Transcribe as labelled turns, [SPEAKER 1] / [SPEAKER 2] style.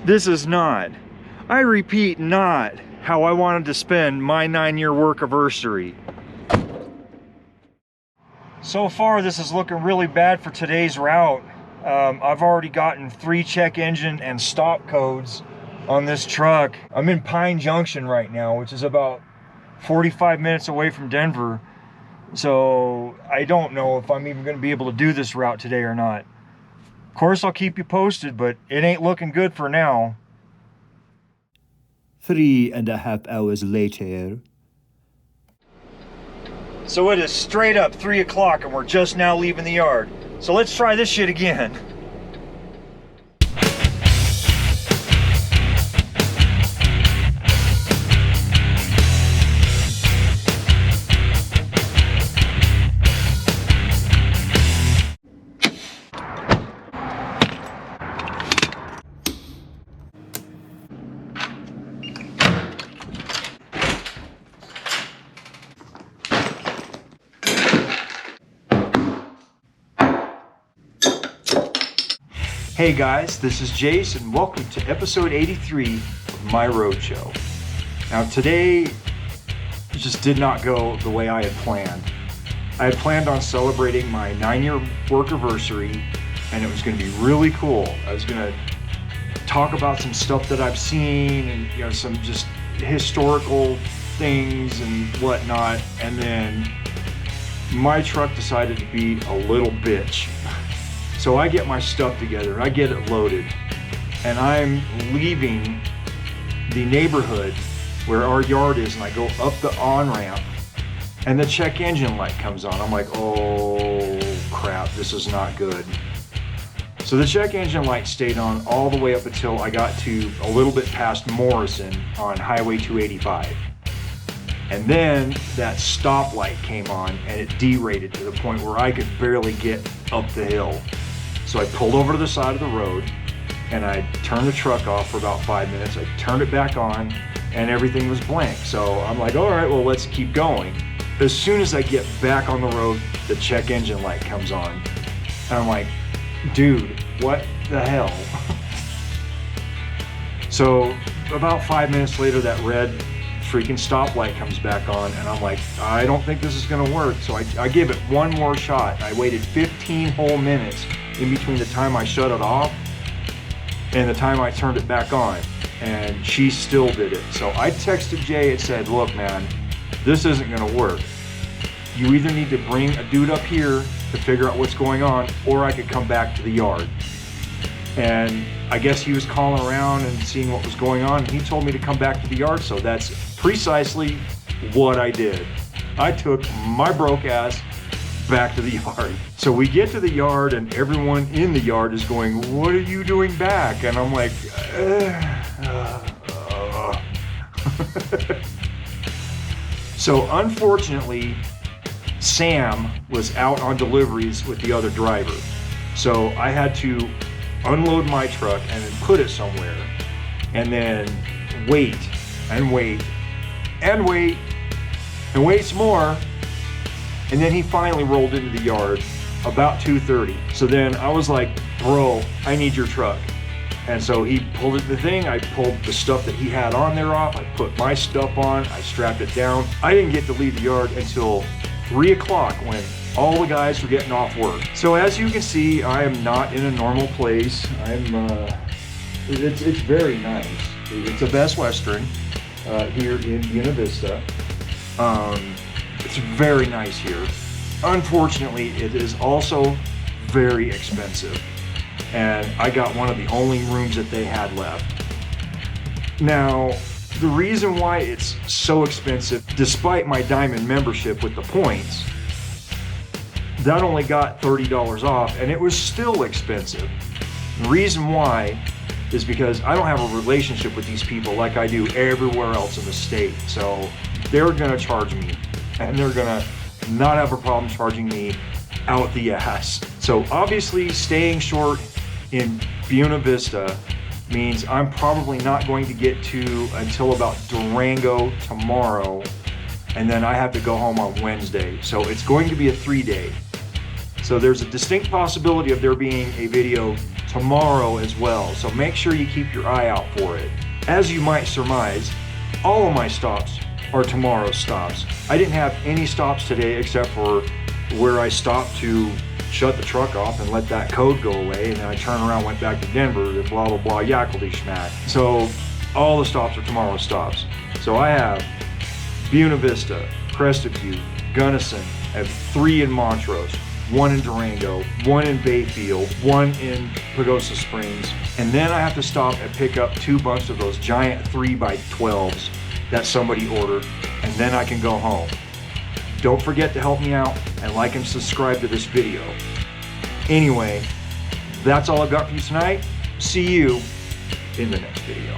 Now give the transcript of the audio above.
[SPEAKER 1] This is not, I repeat, not how I wanted to spend my 9-year workiversary. So far, this is looking really bad for today's route. I've already gotten 3 check engine and stop codes on this truck. I'm in Pine Junction right now, which is about 45 minutes away from Denver. So I don't know if I'm even going to be able to do this route today or not. Of course, I'll keep you posted, but it ain't looking good for now.
[SPEAKER 2] 3.5 hours later.
[SPEAKER 1] So it is straight up 3 o'clock and we're just now leaving the yard. So let's try this shit again. Hey guys, this is Jace and welcome to episode 83 of my roadshow. Now today just did not go the way I had planned. I had planned on celebrating my 9-year workiversary and it was going to be really cool. I was going to talk about some stuff that I've seen and some just historical things and whatnot, and then my truck decided to be a little bitch. So I get my stuff together, I get it loaded, and I'm leaving the neighborhood where our yard is, and I go up the on-ramp, and the check engine light comes on. I'm like, oh crap, this is not good. So the check engine light stayed on all the way up until I got to a little bit past Morrison on Highway 285. And then that stoplight came on and it derated to the point where I could barely get up the hill. So I pulled over to the side of the road and I turned the truck off for about 5 minutes. I turned it back on and everything was blank. So I'm like, all right, well, let's keep going. As soon as I get back on the road, the check engine light comes on. And I'm like, dude, what the hell? So about 5 minutes later, that red freaking stoplight comes back on and I'm like, I don't think this is gonna work. So I gave it one more shot. I waited 15 whole minutes in between the time I shut it off and the time I turned it back on, and she still did it. So I texted Jay and said, look man, this isn't gonna work. You either need to bring a dude up here to figure out what's going on, or I could come back to the yard. And I guess he was calling around and seeing what was going on, and he told me to come back to the yard, so that's precisely what I did. I took my broke ass back to the yard. So we get to the yard and everyone in the yard is going, what are you doing back? And I'm like, So unfortunately, Sam was out on deliveries with the other driver. So I had to unload my truck and then put it somewhere and then wait and wait and wait and wait some more. And then he finally rolled into the yard about 2:30. So then I was like, bro, I need your truck. And so he pulled the thing, I pulled the stuff that he had on there off, I put my stuff on, I strapped it down. I didn't get to leave the yard until 3 o'clock when all the guys were getting off work. So as you can see, I am not in a normal place. It's very nice. It's a Best Western here in Buena Vista. It's very nice here. Unfortunately, it is also very expensive. And I got one of the only rooms that they had left. Now, the reason why it's so expensive, despite my diamond membership with the points, that only got $30 off and it was still expensive. The reason why is because I don't have a relationship with these people like I do everywhere else in the state. So they're gonna charge me and they're gonna not have a problem charging me out the ass. So obviously staying short in Buena Vista means I'm probably not going to get to until about Durango tomorrow, and then I have to go home on Wednesday. So it's going to be a 3-day. So there's a distinct possibility of there being a video tomorrow as well. So make sure you keep your eye out for it. As you might surmise, all of my stops are tomorrow's stops. I didn't have any stops today except for where I stopped to shut the truck off and let that code go away, and then I turned around, went back to Denver, blah, blah, blah, yackety schmack. So all the stops are tomorrow's stops. So I have Buena Vista, Crested Butte, Gunnison, I have 3 in Montrose, 1 in Durango, 1 in Bayfield, 1 in Pagosa Springs, and then I have to stop and pick up 2 bunch of those giant 3x12s that somebody ordered, and then I can go home. Don't forget to help me out and like and subscribe to this video. Anyway, that's all I've got for you tonight. See you in the next video.